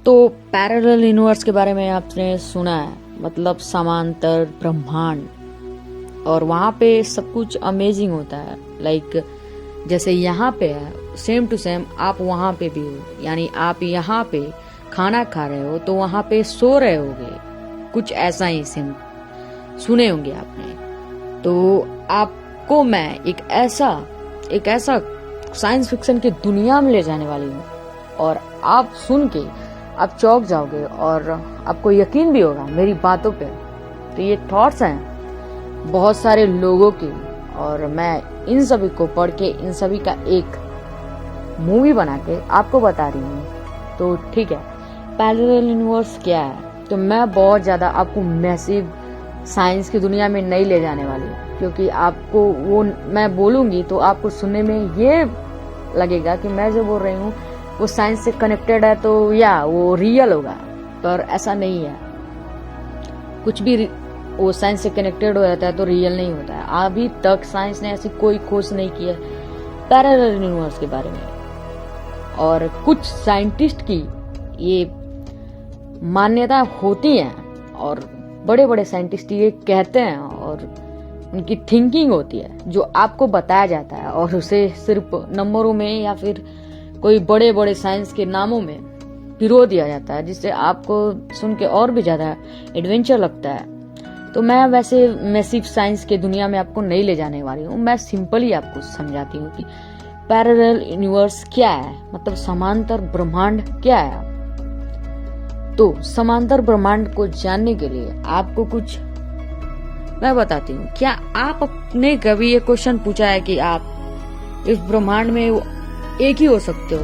तो parallel universe के बारे में आपने सुना है, मतलब समांतर ब्रह्मांड। और वहां पे सब कुछ अमेजिंग होता है। लाइक जैसे यहाँ पे है सेम टू सेम आप वहां पे भी हो। यानी आप यहाँ पे खाना खा रहे हो तो वहां पे सो रहे होगे, कुछ ऐसा ही सेम सुने होंगे आपने। तो आपको मैं एक ऐसा साइंस फिक्शन की दुनिया में ले जाने वाली हूँ, और आप सुन के आप चौंक जाओगे और आपको यकीन भी होगा मेरी बातों पे। तो ये थॉट्स हैं बहुत सारे लोगों की, और मैं इन सभी को पढ़ के इन सभी का एक मूवी बना के आपको बता रही हूँ। तो ठीक है, पैरेलल यूनिवर्स क्या है? तो मैं बहुत ज्यादा आपको मैसिव साइंस की दुनिया में नहीं ले जाने वाली, क्योंकि आपको वो मैं बोलूंगी तो आपको सुनने में ये लगेगा कि मैं जो बोल रही हूँ वो साइंस से कनेक्टेड है, तो या वो रियल होगा। पर ऐसा नहीं है। कुछ भी वो साइंस से कनेक्टेड हो जाता है तो रियल नहीं होता है। अभी तक साइंस ने ऐसी कोई खोज नहीं की है पैरेलल यूनिवर्स के बारे में। और कुछ साइंटिस्ट की ये मान्यता होती है, और बड़े बड़े साइंटिस्ट ये कहते हैं, और उनकी थिंकिंग होती है जो आपको बताया जाता है, और उसे सिर्फ नंबरों में या फिर कोई बड़े बड़े साइंस के नामों में पिरो दिया जाता है, जिससे आपको सुन के और भी ज्यादा एडवेंचर लगता है। तो मैं वैसे मैसिव साइंस के दुनिया में आपको नहीं ले जाने वाली हूँ। मैं सिंपली आपको समझाती हूँ कि पैरेलल यूनिवर्स क्या है, मतलब समांतर ब्रह्मांड क्या है। तो समांतर ब्रह्मांड को जानने के लिए आपको कुछ मैं बताती हूँ। क्या आपने कभी ये क्वेश्चन पूछा है कि आप इस ब्रह्मांड में एक ही हो सकते हो,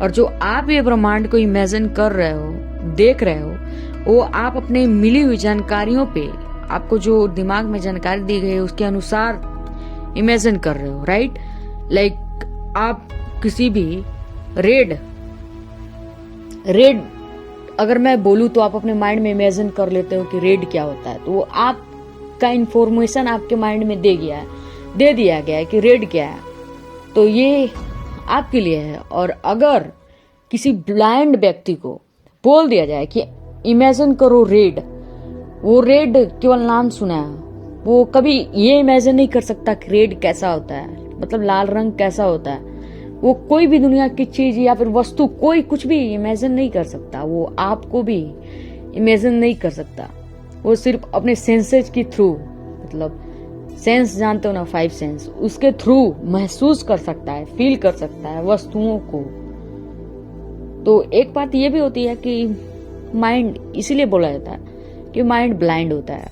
और जो आप ये ब्रह्मांड को इमेजिन कर रहे हो, देख रहे हो, वो आप अपने मिली हुई जानकारियों पे, आपको जो दिमाग में जानकारी दी गई है उसके अनुसार इमेजिन कर रहे हो, राइट? लाइक आप किसी भी रेड अगर मैं बोलूं तो आप अपने माइंड में इमेजिन कर लेते हो कि रेड क्या होता है, तो वो आपका इंफॉर्मेशन आपके माइंड में दे दिया गया है कि रेड क्या है। तो ये आपके लिए है। और अगर किसी ब्लाइंड व्यक्ति को बोल दिया जाए कि इमेजिन करो रेड, वो रेड केवल नाम सुना है, वो कभी ये इमेजिन नहीं कर सकता कि रेड कैसा होता है, मतलब लाल रंग कैसा होता है। वो कोई भी दुनिया की चीज या फिर वस्तु कोई कुछ भी इमेजिन नहीं कर सकता। वो आपको भी इमेजिन नहीं कर सकता। वो सिर्फ अपने सेंसेस के थ्रू, मतलब सेंस जानते हो ना, 5 सेंस, उसके थ्रू महसूस कर सकता है, फील कर सकता है वस्तुओं को। तो एक बात ये भी होती है कि माइंड इसीलिए बोला जाता है कि माइंड ब्लाइंड होता है,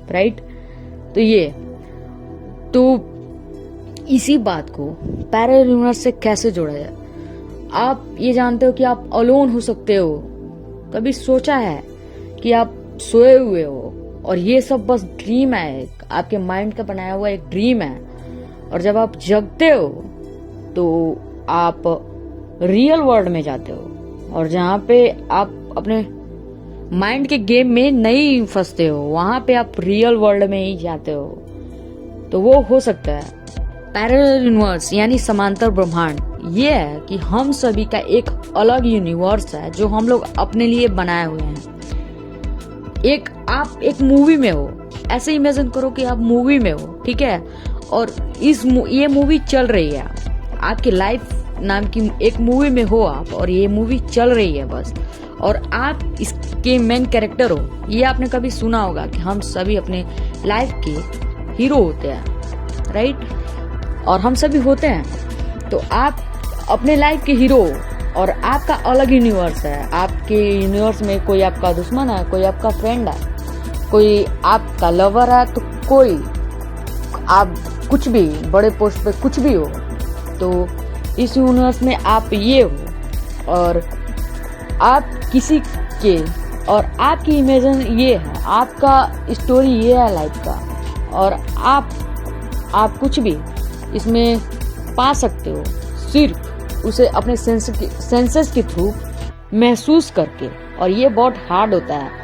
राइट? तो ये तो इसी बात को पैरेलल यूनिवर्स से कैसे जोड़ा जाए? आप ये जानते हो कि आप अलोन हो सकते हो। कभी सोचा है कि आप सोए हुए हो और ये सब बस ड्रीम है, आपके माइंड का बनाया हुआ एक ड्रीम है, और जब आप जगते हो तो आप रियल वर्ल्ड में जाते हो, और जहाँ पे आप अपने माइंड के गेम में नहीं फंसते हो, वहां पे आप रियल वर्ल्ड में ही जाते हो। तो वो हो सकता है पैरेलल यूनिवर्स, यानी समांतर ब्रह्मांड। ये है कि हम सभी का एक अलग यूनिवर्स है जो हम लोग अपने लिए बनाए हुए हैं। आप एक मूवी में हो, ऐसे इमेजिन करो कि आप मूवी में हो, ठीक है? और ये मूवी चल रही है, आपकी लाइफ नाम की एक मूवी में हो आप, और ये मूवी चल रही है बस, और आप इसके मेन कैरेक्टर हो। ये आपने कभी सुना होगा कि हम सभी अपने लाइफ के हीरो होते हैं, राइट? और हम सभी होते हैं। तो आप अपने लाइफ के हीरो, और आपका अलग यूनिवर्स है। आपके यूनिवर्स में कोई आपका दुश्मन है, कोई आपका फ्रेंड है, कोई आपका लवर है, तो कोई आप कुछ भी बड़े पोस्ट पे कुछ भी हो। तो इस यूनिवर्स में आप ये हो, और आप किसी के, और आपकी इमेजिन ये है, आपका स्टोरी ये है लाइफ का, और आप कुछ भी इसमें पा सकते हो, सिर्फ उसे अपने सेंसेस के थ्रू महसूस करके। और ये बहुत हार्ड होता है।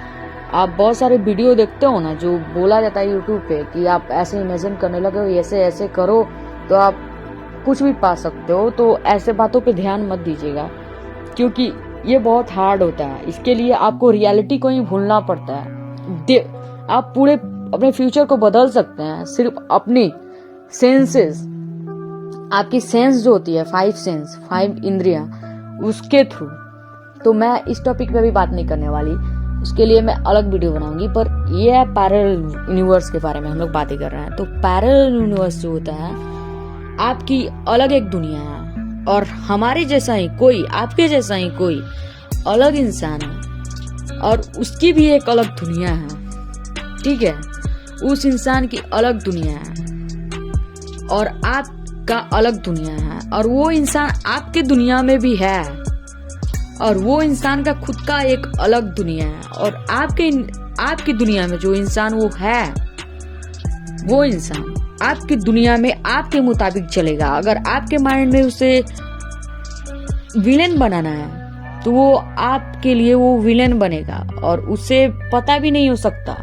आप बहुत सारे वीडियो देखते हो ना, जो बोला जाता है यूट्यूब पे कि आप ऐसे इमेजिन करने लगे हो, ऐसे ऐसे करो तो आप कुछ भी पा सकते हो। तो ऐसे बातों पे ध्यान मत दीजिएगा, क्योंकि ये बहुत हार्ड होता है। इसके लिए आपको रियलिटी को ही भूलना पड़ता है। आप पूरे अपने फ्यूचर को बदल सकते हैं सिर्फ अपनी सेंसेस, आपकी सेंस जो होती है, 5 इंद्रियां, उसके थ्रू। तो मैं इस टॉपिक पे भी बात नहीं करने वाली, उसके लिए मैं अलग वीडियो बनाऊंगी। पर ये है पैरेलल यूनिवर्स के बारे में हम लोग बातें कर रहे हैं। तो पैरेलल यूनिवर्स जो होता है, आपकी अलग एक दुनिया है और हमारे जैसा ही कोई, आपके जैसा ही कोई अलग इंसान है और उसकी भी एक अलग दुनिया है। ठीक है, उस इंसान की अलग दुनिया है और आपका अलग दुनिया है, और वो इंसान आपके दुनिया में भी है और वो इंसान का खुद का एक अलग दुनिया है। और आपकी दुनिया में जो इंसान वो है, वो इंसान आपकी दुनिया में आपके मुताबिक चलेगा। अगर आपके माइंड में उसे विलेन बनाना है तो वो आपके लिए वो विलेन बनेगा और उसे पता भी नहीं हो सकता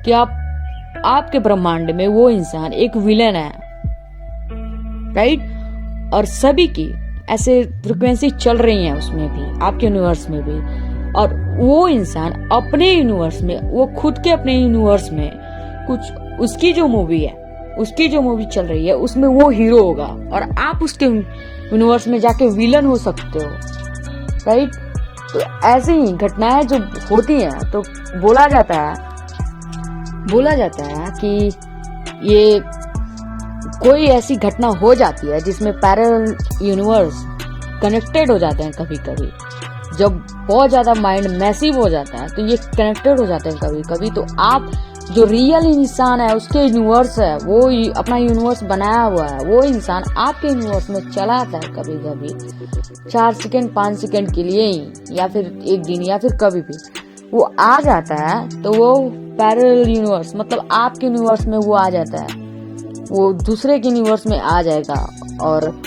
कि आपके ब्रह्मांड में वो इंसान एक विलेन है, राइट। और सभी की ऐसे फ्रिक्वेंसी चल रही है उसमें भी, आपके यूनिवर्स में भी। और वो इंसान अपने यूनिवर्स में, वो खुद के अपने यूनिवर्स में कुछ, उसकी जो मूवी है, उसकी जो मूवी चल रही है उसमें वो हीरो होगा और आप उसके यूनिवर्स में जाके विलन हो सकते हो, राइट। तो ऐसे ही घटनाएं जो होती हैं, तो बोला जाता है कि ये कोई ऐसी घटना हो जाती है जिसमें पैरेलल यूनिवर्स कनेक्टेड हो जाते हैं कभी कभी। जब बहुत ज्यादा माइंड मैसिव हो जाता है तो ये कनेक्टेड हो जाते हैं कभी कभी। तो आप जो रियल इंसान है, उसके यूनिवर्स है, वो अपना यूनिवर्स बनाया हुआ है, वो इंसान आपके यूनिवर्स में चला आता है कभी कभी 4 सेकंड 5 सेकंड के लिए ही, या फिर एक दिन, या फिर कभी भी वो आ जाता है। तो वो पैरेलल यूनिवर्स, मतलब आपके यूनिवर्स में वो आ जाता है, वो दूसरे के यूनिवर्स में आ जाएगा और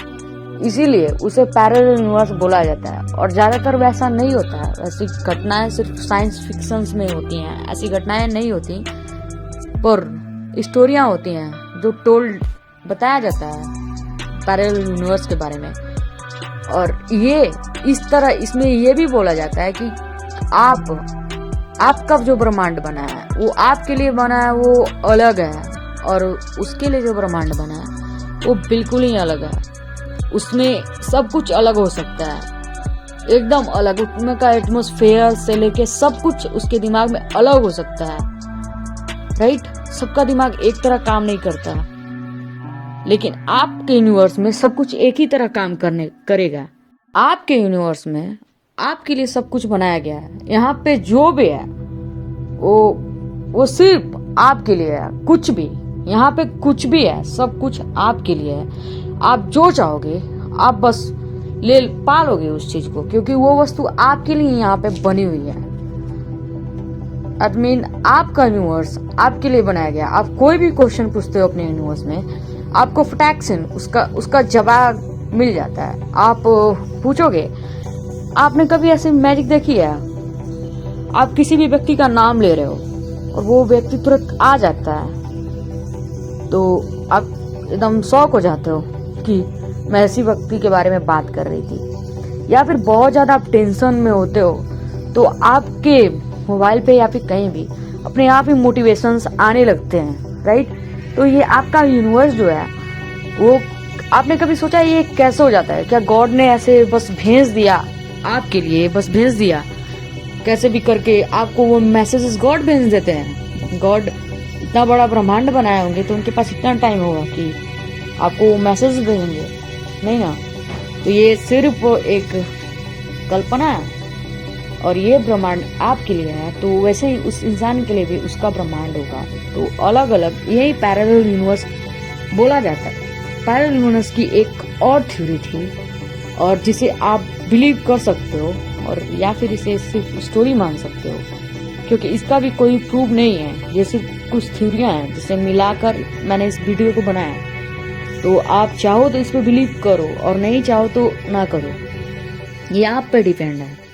इसीलिए उसे पैरेलल यूनिवर्स बोला जाता है। और ज्यादातर वैसा नहीं होता है, ऐसी घटनाएं सिर्फ साइंस फिक्शंस में होती हैं। ऐसी घटनाएं नहीं होती, पर स्टोरियां होती हैं जो बताया जाता है पैरेलल यूनिवर्स के बारे में। और ये इस तरह इसमें ये भी बोला जाता है कि आपका जो ब्रह्मांड बना है वो आपके लिए बना है, वो अलग है, और उसके लिए जो ब्रह्मांड बना है वो बिल्कुल ही अलग है। उसमें सब कुछ अलग हो सकता है, एकदम अलग। उसमें का एटमॉस्फेयर से लेके सब कुछ उसके दिमाग में अलग हो सकता है, राइट। सबका दिमाग एक तरह काम नहीं करता, लेकिन आपके यूनिवर्स में सब कुछ एक ही तरह काम करेगा। आपके यूनिवर्स में आपके लिए सब कुछ बनाया गया है। यहाँ पे जो भी है वो सिर्फ आपके लिए है। कुछ भी यहाँ पे कुछ भी है, सब कुछ आपके लिए है। आप जो चाहोगे आप बस पालोगे उस चीज को, क्योंकि वो वस्तु आपके लिए यहाँ पे बनी हुई है। आपका यूनिवर्स आपके लिए बनाया गया। आप कोई भी क्वेश्चन पूछते हो अपने यूनिवर्स में, आपको फटाक से उसका जवाब मिल जाता है। आप पूछोगे, आपने कभी ऐसी मैजिक देखी है? आप किसी भी व्यक्ति का नाम ले रहे हो और वो व्यक्ति तुरंत आ जाता है, तो आप एकदम शॉक हो जाते हो कि मैं ऐसी व्यक्ति के बारे में बात कर रही थी। या फिर बहुत ज्यादा आप टेंशन में होते हो तो आपके मोबाइल पे या फिर कहीं भी अपने आप ही मोटिवेशंस आने लगते हैं, राइट। तो ये आपका यूनिवर्स जो है, वो आपने कभी सोचा ये कैसे हो जाता है? क्या गॉड ने ऐसे बस भेज दिया आपके लिए, बस भेज दिया कैसे भी करके आपको वो मैसेजेस गॉड भेज देते हैं? गॉड इतना बड़ा ब्रह्मांड बनाए होंगे तो उनके पास इतना टाइम होगा कि आपको वो मैसेज भेजेंगे? नहीं ना। तो ये सिर्फ एक कल्पना है और ये ब्रह्मांड आपके लिए है, तो वैसे ही उस इंसान के लिए भी उसका ब्रह्मांड होगा। तो अलग अलग यही पैरेलल यूनिवर्स बोला जाता है। पैरेलल यूनिवर्स की एक और थ्योरी थी, और जिसे आप बिलीव कर सकते हो और या फिर इसे सिर्फ स्टोरी मान सकते हो, क्योंकि इसका भी कोई प्रूफ नहीं है। ये सिर्फ कुछ थ्योरियां हैं जिसे मिलाकर मैंने इस वीडियो को बनाया। तो आप चाहो तो इस पे बिलीव करो और नहीं चाहो तो ना करो, ये आप पे डिपेंड है।